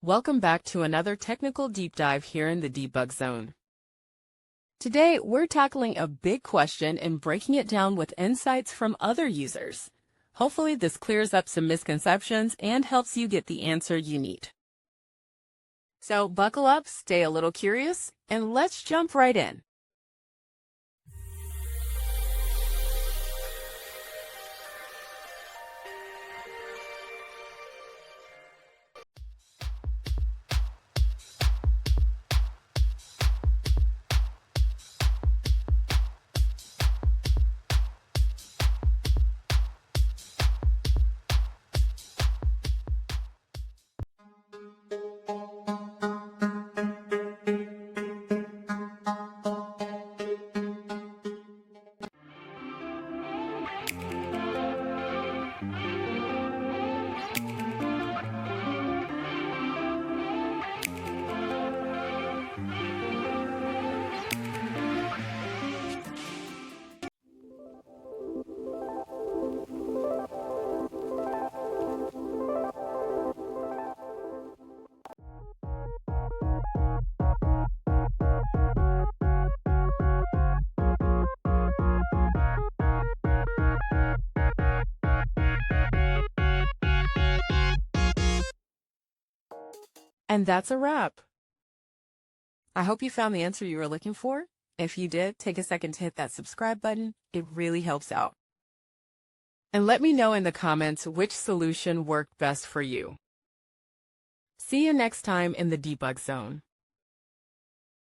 Welcome back to another technical deep dive here in the Debug Zone. Today, we're tackling a big question and breaking it down with insights from other users. Hopefully, this clears up some misconceptions and helps you get the answer you need. So buckle up, stay a little curious, and let's jump right in. And that's a wrap. I hope you found the answer you were looking for. If you did, take a second to hit that subscribe button. It really helps out. And let me know in the comments which solution worked best for you. See you next time in the Debug Zone.